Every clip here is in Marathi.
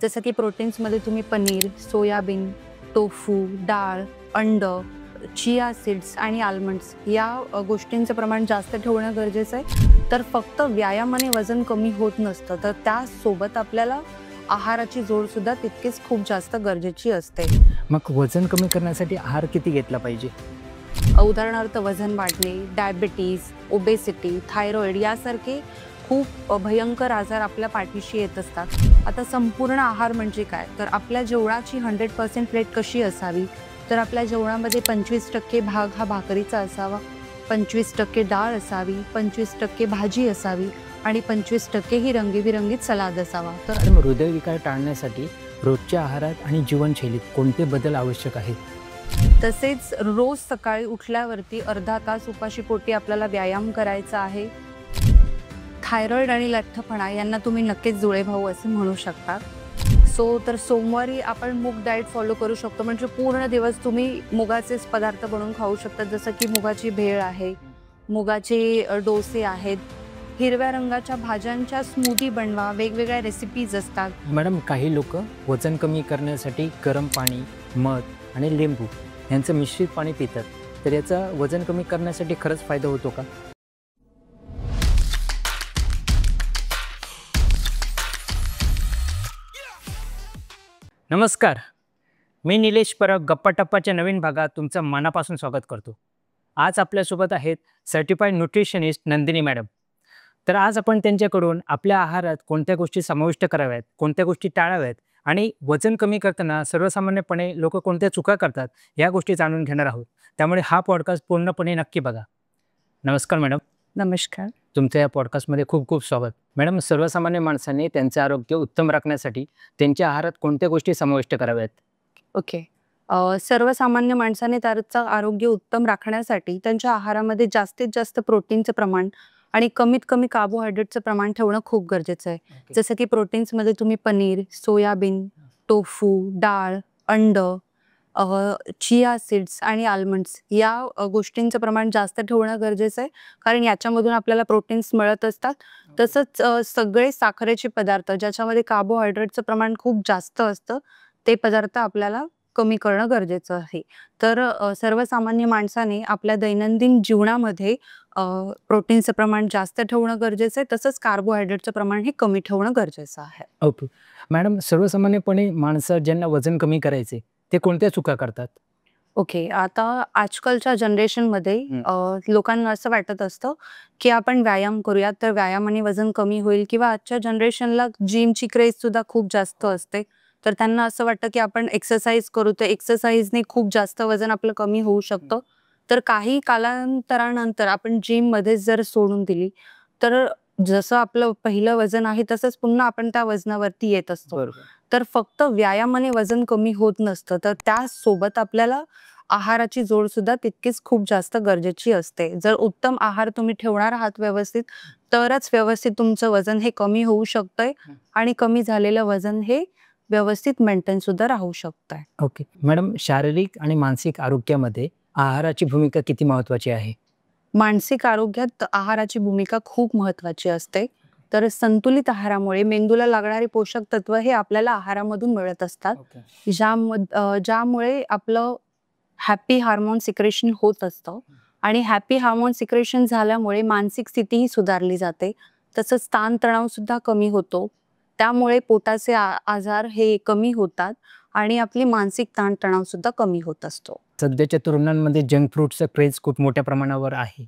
जसं की प्रोटीन्समध्ये तुम्ही पनीर, सोयाबीन, टोफू, डाळ, अंड, चिया सीड्स आणि आल्मंड्स या गोष्टींचं प्रमाण जास्त ठेवणं गरजेचं आहे. तर फक्त व्यायामाने वजन कमी होत नसतं, तर त्यासोबत आपल्याला आहाराची जोडसुद्धा तितकीच खूप जास्त गरजेची असते. मग वजन कमी करण्यासाठी आहार किती घेतला पाहिजे? उदाहरणार्थ वजन वाढणे, डायबिटीज, ओबेसिटी, थायरॉइड यासारखे खूप भयंकर आजार आपल्या पाठीशी येत असतात. आता संपूर्ण आहार म्हणजे काय? तर आपल्या जेवणाची 100% प्लेट कशी असावी? तर आपल्या जेवणामध्ये 25% भाग हा भाकरीचा असावा, 25% डाळ असावी, 25% भाजी असावी आणि 25% ही रंगीबिरंगीत सलाद असावा. तर आणि मग हृदयविकार टाळण्यासाठी रोजच्या आहारात आणि जीवनशैलीत कोणते बदल आवश्यक आहेत? तसेच रोज सकाळी उठल्यावरती अर्धा तास उपाशीपोटी आपल्याला व्यायाम करायचा आहे. थायरॉइड आणि लठ्ठपणा यांना तुम्ही नक्कीच जुळे भाऊ असे म्हणू शकता. तर सोमवारी आपण मूग डाएट फॉलो करू शकतो. म्हणजे पूर्ण दिवस तुम्ही मुगाचेच पदार्थ बनवून खाऊ शकता. जसं की मुगाची भेळ आहे, मुगाचे डोसे आहेत, हिरव्या रंगाच्या भाज्यांच्या स्मूदी बनवा, वेगवेगळ्या रेसिपीज असतात. मॅडम, काही लोक वजन कमी करण्यासाठी गरम पाणी, मध आणि लिंबू यांचं मिश्रित पाणी पितात. तर याचा वजन कमी करण्यासाठी खरंच फायदा होतो का? नमस्कार, मी निलेश परब. गप्पा टप्पाच्या नवीन भागात तुमचं मनापासून स्वागत करतो. आज आपल्यासोबत आहेत सर्टिफाईड न्यूट्रिशनिस्ट नंदिनी मॅडम. तर आज आपण त्यांच्याकडून आपल्या आहारात कोणत्या गोष्टी समाविष्ट कराव्यात, कोणत्या गोष्टी टाळाव्यात आणि वजन कमी करताना सर्वसामान्यपणे लोक कोणत्या चुका करतात या गोष्टी जाणून घेणार आहोत. त्यामुळे हा पॉडकास्ट पूर्णपणे नक्की बघा. नमस्कार मॅडम. नमस्कार. तुमच्या या पॉडकास्टमध्ये खूप खूप स्वागत. मॅडम, सर्वसामान्य माणसाने त्यांचे आरोग्य उत्तम राखण्यासाठी त्यांच्या आहारात कोणत्या गोष्टी समाविष्ट कराव्यात? ओके. सर्वसामान्य माणसाने त्याचं आरोग्य उत्तम राखण्यासाठी त्यांच्या आहारामध्ये जास्तीत जास्त प्रोटीनचं प्रमाण आणि कमीत कमी कार्बोहायड्रेटचं प्रमाण ठेवणं खूप गरजेचं आहे. जसं की प्रोटीन्समध्ये तुम्ही पनीर, सोयाबीन, टोफू, डाळ, अंड, चिया सीड्स आणि आल्मंड्स या गोष्टींचं प्रमाण जास्त ठेवणं गरजेचं आहे. कारण याच्यामधून आपल्याला प्रोटीन्स मिळत असतात. तसंच सगळे साखरेचे पदार्थ ज्याच्यामध्ये कार्बोहायड्रेटचं प्रमाण खूप जास्त असतं, ते पदार्थ आपल्याला कमी करणं गरजेचं आहे. तर सर्वसामान्य माणसाने आपल्या दैनंदिन जीवनामध्ये प्रोटीनचं प्रमाण जास्त ठेवणं गरजेचं आहे. तसंच कार्बोहायड्रेटचं प्रमाण हे कमी ठेवणं गरजेचं आहे. ओके. मॅडम, सर्वसामान्यपणे माणसं ज्यांना वजन कमी करायचे ते कोणत्या चुका करतात? ओके. आता आजकालच्या जनरेशनमध्ये लोकांना असं वाटत असतं, की आपण व्यायाम करूयात तर व्यायामाने वजन कमी होईल किंवा आजच्या जनरेशनला जिमची क्रेजसुद्धा खूप जास्त असते. तर त्यांना असं वाटतं, की आपण एक्सरसाइज करू तर एक्सरसाइजने खूप जास्त वजन आपलं कमी होऊ शकतं. तर काही कालांतरानंतर आपण जिममध्येच जर सोडून दिली, तर जसं आपलं पहिलं वजन आहे तसंच पुन्हा आपण त्या वजनावरती येत असतो. बरोबर. तर फक्त व्यायामाने वजन कमी होत नसतं, तर त्यासोबत आपल्याला आहाराची जोडसुद्धा तितकीच खूप जास्त गरजेची असते. जर उत्तम आहार तुम्ही ठेवणार आहात व्यवस्थित, तरच व्यवस्थित तुमचं वजन हे कमी होऊ शकतंय आणि कमी झालेलं वजन हे व्यवस्थित मेंटेन सुद्धा राहू शकतंय. ओके. मॅडम, शारीरिक आणि मानसिक आरोग्यामध्ये आहाराची भूमिका किती महत्त्वाची आहे? मानसिक आरोग्यात आहाराची भूमिका खूप महत्त्वाची असते. तर संतुलित आहारामुळे मेंदूला लागणारी पोषक तत्व हे आपल्याला आहारामधून मिळत असतात. ज्यामुळे आपलं हॅपी हार्मोन सिक्रेशन होत असतं आणि हॅपी हार्मोन सिक्रेशन झाल्यामुळे मानसिक स्थितीही सुधारली जाते. तसंच ताणतणाव सुद्धा कमी होतो. त्यामुळे पोटाचे आजार हे कमी होतात आणि आपली मानसिक ताणतणाव सुद्धा कमी होत असतो. सध्याच्या तरुणांमध्ये जंक फूडचं क्रेज खूप मोठ्या प्रमाणावर आहे.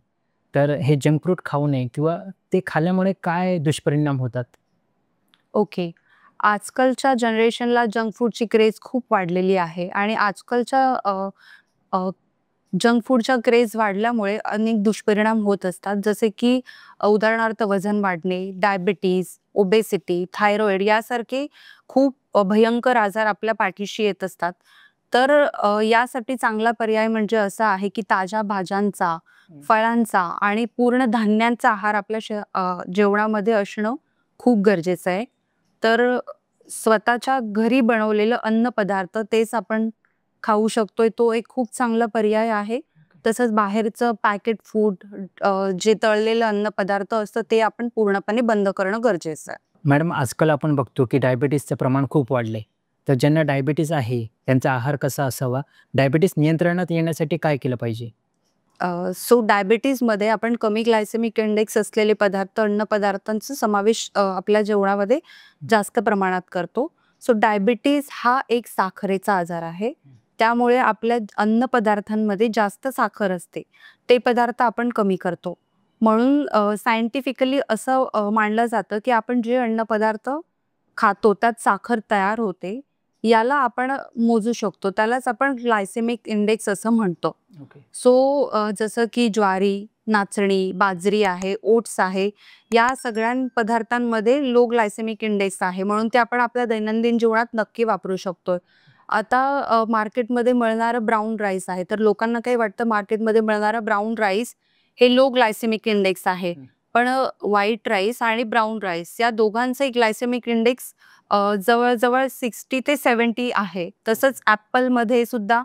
तर हे जंक फूड खाऊ नये किंवा ते खाल्ल्यामुळे काय दुष्परिणाम होतात? ओके. आजकालच्या जनरेशनला जंक फूडची क्रेज खूप वाढलेली आहे आणि आजकालच्या जंक फूडच्या क्रेज वाढल्यामुळे अनेक दुष्परिणाम होत असतात. जसे की उदाहरणार्थ वजन वाढणे, डायबिटीज, ओबेसिटी, थायरॉइड यासारखे खूप भयंकर आजार आपल्या पाठीशी येत असतात. तर यासाठी चांगला पर्याय म्हणजे असा आहे की ताज्या भाज्यांचा, फळांचा आणि पूर्ण धान्यांचा आहार आपल्या जेवणामध्ये असणं खूप गरजेचं आहे. तर स्वतःच्या घरी बनवलेलं अन्नपदार्थ तेच आपण खाऊ शकतोय, तो एक खूप चांगला पर्याय आहे. तसंच बाहेरचं पॅकेट फूड जे तळलेलं अन्नपदार्थ असतं ते आपण पूर्णपणे बंद करणं गरजेचं आहे. मॅडम, आजकाल आपण बघतो की डायबिटीसचं प्रमाण खूप वाढलंय. तर ज्यांना डायबिटीस आहे, त्यांचा आहार कसा असावा? डायबिटीस नियंत्रणात येण्यासाठी काय केलं पाहिजे? सो डायबिटीजमध्ये आपण कमी ग्लायसेमिक इंडेक्स असलेले पदार्थ, अन्नपदार्थांचा समावेश आपल्या जेवणामध्ये जास्त प्रमाणात करतो. सो डायबिटीज हा एक साखरेचा आजार आहे. त्यामुळे आपल्या अन्नपदार्थांमध्ये जास्त साखर असते. ते पदार्थ आपण कमी करतो. म्हणून सायंटिफिकली असं मानलं जातं, की आपण जे अन्नपदार्थ खातो त्यात साखर तयार होते, याला आपण मोजू शकतो. त्यालाच आपण ग्लायसेमिक इंडेक्स असं म्हणतो. ओके. सो जसं की ज्वारी, नाचणी, बाजरी आहे, ओट्स आहे, या सगळ्या पदार्थांमध्ये लो ग्लायसेमिक इंडेक्स आहे. म्हणून ते आपण आपल्या दैनंदिन जीवनात नक्की वापरू शकतो. आता मार्केटमध्ये मिळणारं ब्राउन राईस आहे, तर लोकांना काही वाटतं मार्केटमध्ये मिळणारा ब्राउन राईस हे लो ग्लायसेमिक इंडेक्स आहे. पण व्हाईट राईस आणि ब्राउन राईस या दोघांचे ग्लायसेमिक इंडेक्स जवळ-जवळ 60 ते 70 आहे. तसंच ॲपलमध्ये सुद्धा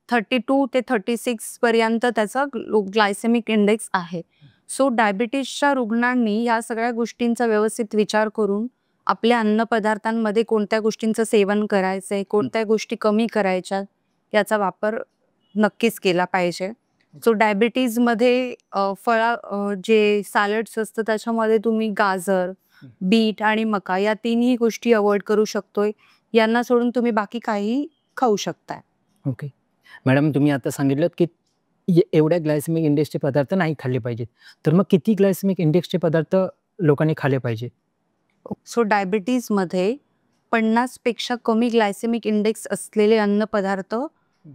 32 ते 36 पर्यंत त्याचा ग्लायसेमिक इंडेक्स आहे. सो डायबिटीसच्या रुग्णांनी या सगळ्या गोष्टींचा व्यवस्थित विचार करून आपल्या अन्नपदार्थांमध्ये कोणत्या गोष्टींचं सेवन करायचंय, कोणत्या गोष्टी कमी करायच्या, याचा वापर नक्कीच केला पाहिजे. सो डायबिटीजमध्ये जे सॅलड्स असतं त्याच्यामध्ये तुम्ही गाजर, बीट आणि मका या तिन्ही गोष्टी अव्हॉइड करू शकतोय. यांना सोडून तुम्ही बाकी काहीही खाऊ शकताय. ओके. मॅडम, तुम्ही आता सांगितलंत की एवढ्या ग्लायसेमिक इंडेक्सचे पदार्थ नाही खाल्ले पाहिजेत. तर मग किती ग्लायसेमिक इंडेक्सचे पदार्थ लोकांनी खाल्ले पाहिजे? सो डायबिटीजमध्ये 50 पेक्षा कमी ग्लायसेमिक इंडेक्स असलेले अन्नपदार्थ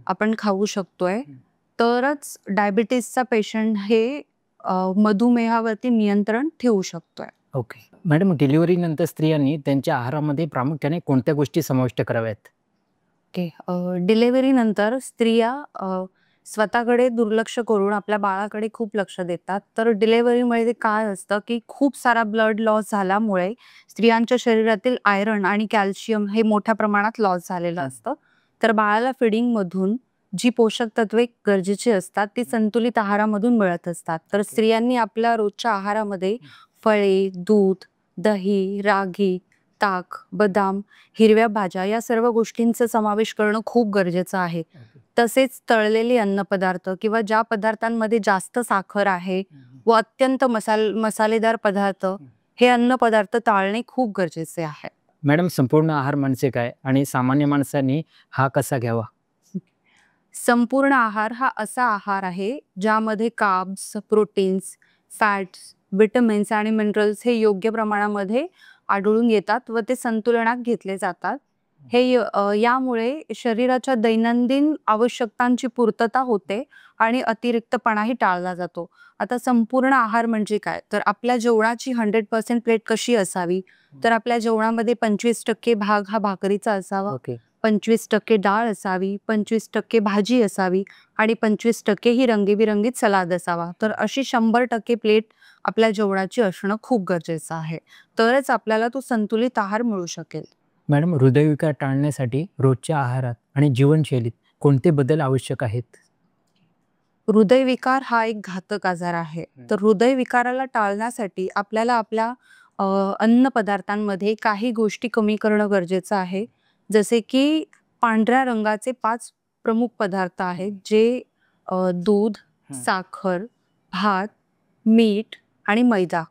आपण खाऊ शकतोय. तरच डायबिटीसचा पेशंट हे मधुमेहावरती नियंत्रण ठेवू शकतोय. ओके. मॅडम, डिलिव्हरीनंतर स्त्रियांनी त्यांच्या आहारामध्ये प्रामुख्याने कोणत्या गोष्टी समाविष्ट कराव्यात? ओके. डिलिव्हरीनंतर स्त्रिया स्वतःकडे दुर्लक्ष करून आपल्या बाळाकडे खूप लक्ष देतात. तर डिलिव्हरीमध्ये काय असतं, की खूप सारा ब्लड लॉस झाल्यामुळे स्त्रियांच्या शरीरातील आयर्न आणि कॅल्शियम हे मोठ्या प्रमाणात लॉस झालेलं असतं. तर बाळाला फिडिंगमधून जी पोषक तत्वे गरजेची असतात ती संतुलित आहारामधून मिळत असतात. तर स्त्रियांनी आपल्या रोजच्या आहारामध्ये फळे, दूध, दही, रागी, ताक, बदाम, हिरव्या भाज्या या सर्व गोष्टींचा समावेश करणं खूप गरजेचं आहे. तसेच तळलेले अन्नपदार्थ किंवा ज्या पदार्थांमध्ये जास्त साखर आहे व अत्यंत मसालेदार पदार्थ, हे अन्नपदार्थ टाळणे खूप गरजेचे आहे. मॅडम, संपूर्ण आहार म्हणजे काय आणि सामान्य माणसांनी हा कसा घ्यावा? संपूर्ण आहार हा असा आहार आहे ज्यामध्ये कार्ब्स, प्रोटीन्स, फॅट्स, विटामिन्स आणि मिनरल्स हे योग्य प्रमाणामध्ये आढळून येतात व ते संतुलनात घेतले जातात. यामुळे शरीराच्या दैनंदिन आवश्यकतांची पूर्तता होते आणि अतिरिक्तपणाही टाळला जातो. आता संपूर्ण आहार म्हणजे काय? तर आपल्या जेवणाची 100% प्लेट कशी असावी? तर आपल्या जेवणामध्ये 25% भाग हा भाकरीचा असावा, ओके. 25% डाळ असावी, 25% भाजी असावी आणि 25% ही रंगीबिरंगीत सलाद असावा. तर अशी 100% प्लेट आपल्या जेवणाची असणं खूप गरजेचं आहे. तरच आपल्याला तो संतुलित आहार मिळू शकेल. मॅडम, हृदयविकार टाळण्यासाठी रोजच्या आहारात आणि जीवनशैलीत कोणते बदल आवश्यक आहेत? हृदयविकार हा एक घातक आजार आहे. तर हृदयविकाराला टाळण्यासाठी आपल्याला आपल्या अन्नपदार्थांमध्ये काही गोष्टी कमी करणं गरजेचं आहे. जसे की पांढऱ्या रंगाचे 5 प्रमुख पदार्थ आहेत जे दूध, साखर, भात, मीठ आणि मैदा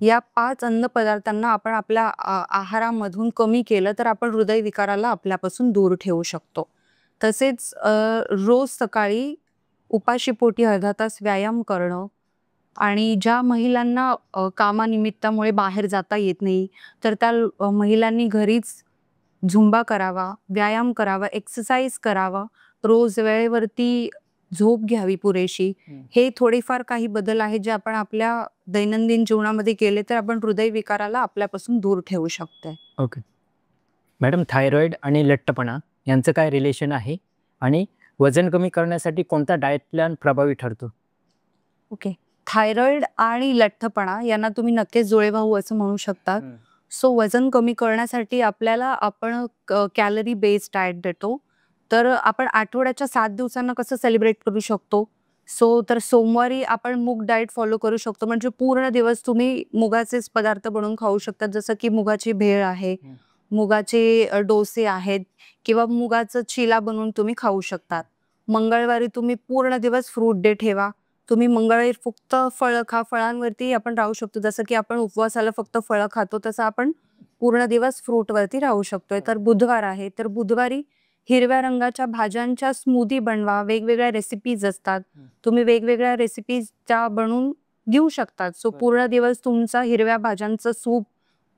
या 5 अन्नपदार्थांना आपण आपल्या आहारामधून कमी केलं तर आपण हृदयविकाराला आपल्यापासून दूर ठेवू शकतो. तसेच रोज सकाळी उपाशीपोटी अर्धा तास व्यायाम करणं आणि ज्या महिलांना कामानिमित्तामुळे बाहेर जाता येत नाही, तर त्या महिलांनी घरीच झुंबा करावा, व्यायाम करावा, एक्सरसाइज करावा, रोज वेळेवरती झोप घ्यावी पुरेशी. हे थोडेफार काही बदल आहेत जे आपण आपल्या दैनंदिन जीवनामध्ये केले तर आपण हृदयविकाराला आपल्यापासून दूर ठेवू शकतो. ओके. मॅडम, थायरॉइड आणि लठ्ठपणा यांचं काय रिलेशन आहे आणि वजन कमी करण्यासाठी कोणता डाएट प्लॅन प्रभावी ठरतो? ओके. थायरॉइड आणि लठ्ठपणा यांना तुम्ही नक्कीच जुळेभाऊ असं म्हणू शकता. सो वजन कमी करण्यासाठी आपण कॅलरी बेस्ड डाएट देतो. तर आपण आठवड्याच्या 7 दिवसांना कसं सेलिब्रेट करू शकतो? सो तर सोमवारी आपण मूग डाएट फॉलो करू शकतो. म्हणजे पूर्ण दिवस तुम्ही मुगाचेच पदार्थ बनवून खाऊ शकता. जसं की मुगाची भेळ आहे, मुगाचे डोसे आहेत किंवा मुगाचं चिला बनवून तुम्ही खाऊ शकतात. मंगळवारी तुम्ही पूर्ण दिवस फ्रूट डे ठेवा. तुम्ही मंगळवारी फक्त फळं खा. फळांवरती आपण राहू शकतो. जसं की आपण उपवासाला फक्त फळं खातो, तसं आपण पूर्ण दिवस फ्रूटवरती राहू शकतोय. तर बुधवार आहे, तर बुधवारी हिरव्या रंगाच्या भाज्यांच्या स्मूदी बनवा. वेगवेगळ्या रेसिपीज असतात. तुम्ही वेगवेगळ्या रेसिपीज त्या बनवून घेऊ शकतात. सो पूर्ण दिवस तुमचा हिरव्या भाज्यांचं सूप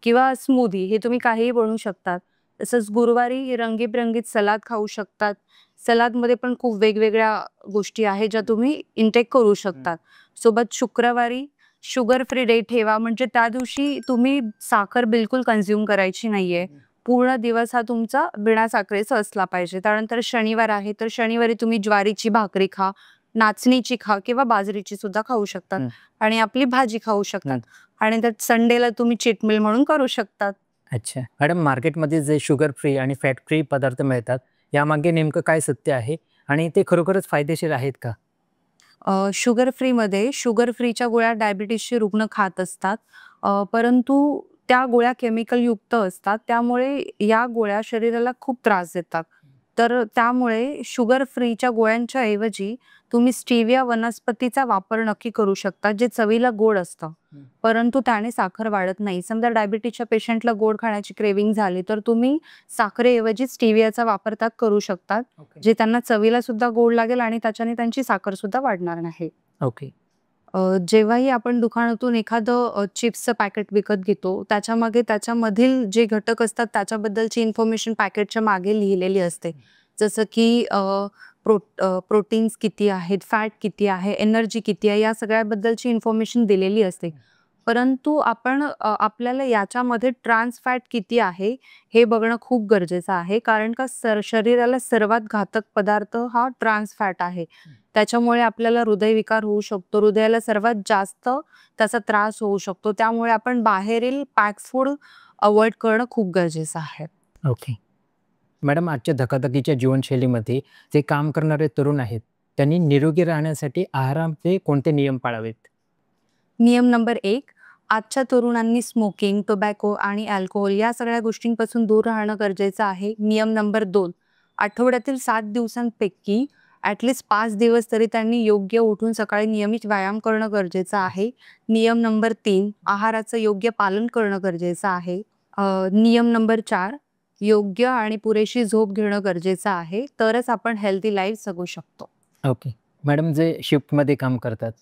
किंवा स्मूदी हे तुम्ही काहीही बनवू शकतात. तसंच गुरुवारी रंगीबेरंगीत सलाद खाऊ शकतात. सलादमध्ये पण खूप वेगवेगळ्या गोष्टी आहेत ज्या तुम्ही इंटेक करू शकतात. सोबत शुक्रवारी शुगर फ्री डे ठेवा. म्हणजे त्या दिवशी तुम्ही साखर बिलकुल कन्झ्युम करायची नाहीये. पूर्ण दिवस हा तुमचा बिना साखरेचा असला पाहिजे. त्यानंतर शनिवार आहे, तर शनिवारी तुम्ही ज्वारीची भाकरी खा, नाचणीची खा किंवा बाजरीची सुद्धा खाऊ शकतात आणि आपली भाजी खाऊ शकतात. आणि त्यात संडेला तुम्ही चीट मील म्हणून करू शकतात. अच्छा मॅडम, मार्केटमध्ये जे शुगर फ्री आणि फॅट फ्री पदार्थ मिळतात यामागे नेमकं काय सत्य आहे आणि ते खरोखरच फायदेशीर आहेत का? शुगर फ्रीमध्ये शुगर फ्रीच्या गोळ्या डायबिटीसचे रुग्ण खात असतात. परंतु त्या गोळ्या केमिकलयुक्त असतात. त्यामुळे या गोळ्या शरीराला खूप त्रास देतात. तर त्यामुळे शुगर फ्रीच्या गोळ्यांच्या ऐवजी तुम्ही स्टिविया वनस्पतीचा वापर नक्की करू शकता, जे चवीला गोड असतं. परंतु त्याने साखर वाढत नाही. समजा डायबिटीसच्या पेशंटला गोड खाण्याची क्रेव्हिंग झाली, तर तुम्ही साखरेऐवजी स्टिवियाचा वापर त्यात करू शकतात. जे त्यांना चवीला सुद्धा गोड लागेल आणि त्याच्याने त्यांची साखर सुद्धा वाढणार नाही. ओके. जेव्हाही आपण दुकानातून एखादं चिप्सचं पॅकेट विकत घेतो, त्याच्यामागे त्याच्यामधील जे घटक असतात त्याच्याबद्दलची इन्फॉर्मेशन पॅकेटच्या मागे लिहिलेली असते. जसं की प्रोटीन्स किती आहेत, फॅट किती आहे, एनर्जी किती आहे, या सगळ्याबद्दलची इन्फॉर्मेशन दिलेली असते. परंतु आपल्याला याच्यामध्ये ट्रान्स फॅट किती आहे हे बघणं खूप गरजेचं आहे. कारण का शरीराला सर्वात घातक पदार्थ हा ट्रान्स फॅट आहे. त्याच्यामुळे आपल्याला हृदयविकार होऊ शकतो. हृदयाला सर्वात जास्त त्याचा त्रास होऊ शकतो. त्यामुळे आपण बाहेरील पॅक फूड अव्हॉइड करणं खूप गरजेचं आहे. ओके. मॅडम, आजच्या धकाधकीच्या जीवनशैलीमध्ये जे काम करणारे तरुण आहेत, त्यांनी निरोगी राहण्यासाठी आहाराचे कोणते नियम पाळावेत? नियम नंबर 1, आजच्या तरुणांनी स्मोकिंग, टोबॅको आणि अल्कोहोल या सगळ्या गोष्टींपासून दूर राहणं गरजेचं आहे. नियम नंबर 2, आठवड्यातील 7 दिवसांपैकी ॲटलीस्ट 5 दिवस तरी त्यांनी योग्य उठून सकाळी नियमित व्यायाम करणं गरजेचं आहे. नियम नंबर 3, आहाराचं योग्य पालन करणं गरजेचं आहे. नियम नंबर 4, योग्य आणि पुरेशी झोप घेणं गरजेचं आहे. तरच आपण हेल्दी लाईफ जगू शकतो. ओके. मॅडम, जे शिफ्टमध्ये काम करतात,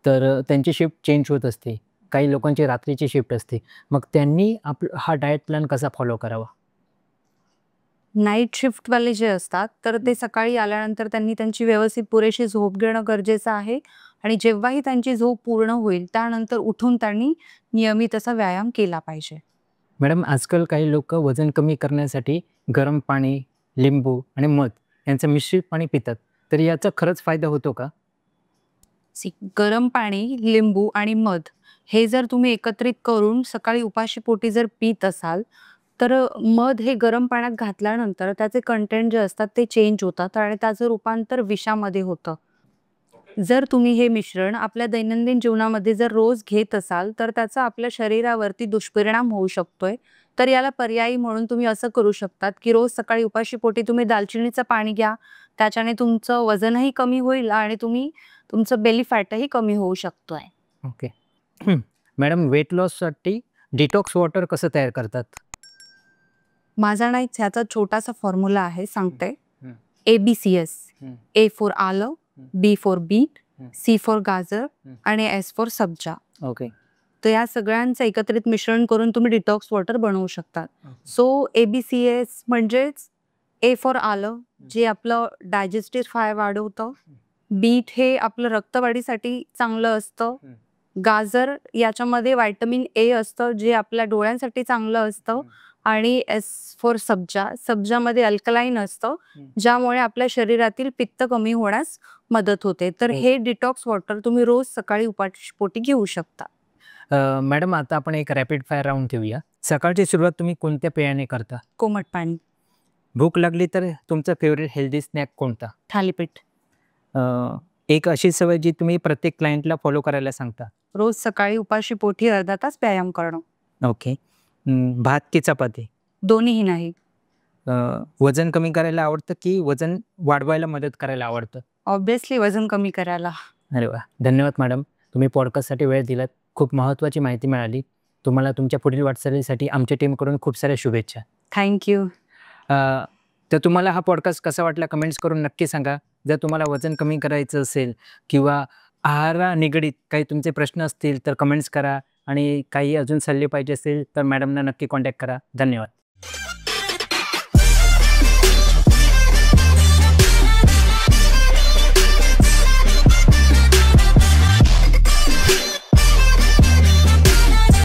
तर त्यांची शिफ्ट चेंज होत असते. काही लोकांची रात्रीची शिफ्ट असते. मग त्यांनी हा डाएट प्लॅन कसा फॉलो करावा? नाईट शिफ्टवाले जे असतात, तर ते सकाळी आल्यानंतर त्यांनी त्यांची व्यवस्थित पुरेशी झोप घेणं गरजेचं आहे आणि जेव्हाही त्यांची झोप पूर्ण होईल, त्यानंतर उठून त्यांनी नियमित असा व्यायाम केला पाहिजे. मॅडम, आजकाल काही लोकं वजन कमी करण्यासाठी गरम पाणी, लिंबू आणि मध यांचं मिश्रित पाणी पितात. तर याचा खरंच फायदा होतो का? गरम पाणी, लिंबू आणि मध हे जर तुम्ही एकत्रित करून सकाळी उपाशीपोटी जर पीत असाल, तर मध हे गरम पाण्यात घातल्यानंतर त्याचे कंटेंट जे असतात ते चेंज होतात आणि त्याचं रूपांतर विषामध्ये होतं. जर तुम्ही हे मिश्रण आपल्या दैनंदिन जीवनामध्ये जर रोज घेत असाल, तर त्याचा आपल्या शरीरावरती दुष्परिणाम होऊ शकतोय. तर याला पर्यायी म्हणून तुम्ही असं करू शकतात, की रोज सकाळी उपाशीपोटी तुम्ही दालचिनीचं पाणी घ्या. त्याच्याने तुमचं वजनही कमी होईल आणि तुमचं बेली फॅटही कमी होऊ शकतोय. ओके. मॅडम, वेट लॉससाठी डिटॉक्स वॉटर कसं तयार करतात? माझा ना एक ह्याचा छोटासा फॉर्म्युला आहे, सांगते. ABCS. A फॉर आलं, B for beet, C for गाजर आणि S फॉर सब्जा. ओके. तर या सगळ्यांचं एकत्रित मिश्रण करून तुम्ही डिटॉक्स वॉटर बनवू शकतात. सो ABCS म्हणजेच A फॉर आलं, जे आपलं डायजेस्टिव्ह वाढवतं. बीट हे आपलं रक्तवाढीसाठी चांगलं असतं. गाजर याच्यामध्ये व्हिटॅमिन A असतं, जे आपल्या डोळ्यांसाठी चांगलं असतं. आणि S फॉर सब्जा, सब्जामध्ये अल्कलाईन असतं, ज्यामुळे आपल्या शरीरातील पित्त कमी होण्यास मदत होते. तर हे डिटॉक्स वॉटर तुम्ही रोज सकाळी उपाशीपोटी घेऊ शकता. मॅडम, आता आपण एक रॅपिड फायर राऊंड ठेवूया. सकाळची सुरुवात तुम्ही कोणत्या पेयाने करता? कोमट पाणी. भूक लागली तर तुमचा फेवरेट हेल्दी स्नॅक कोणता? थालीपीठ. एक अशी सवय जी तुम्ही प्रत्येक क्लायंटला फॉलो करायला सांगता? रोज सकाळी उपाशी पोटी अर्धा तास व्यायाम करणं. ओके. भात की चपाती? दोन्हीही नाही. वजन कमी करायला आवडतं की वजन वाढवायला मदत करायला आवडतं? ऑब्व्हियसली वजन कमी करायला. अरे वाह! धन्यवाद मॅडम. तुम्ही पॉडकास्टसाठी वेळ दिलात. खूप महत्त्वाची माहिती मिळाली. तुम्हाला तुमच्या पुढील वाटचालीसाठी आमच्या टीमकडून खूप साऱ्या शुभेच्छा. Thank you. तर तुम्हाला हा पॉडकास्ट कसा वाटला कमेंट्स करून नक्की सांगा. जर तुम्हाला वजन कमी करायचं असेल किंवा आहारा निगडीत काही तुमचे प्रश्न असतील तर कमेंट्स करा आणि काही अजून सल्ले पाहिजे असतील तर मॅडमना नक्की कॉन्टॅक्ट करा. धन्यवाद.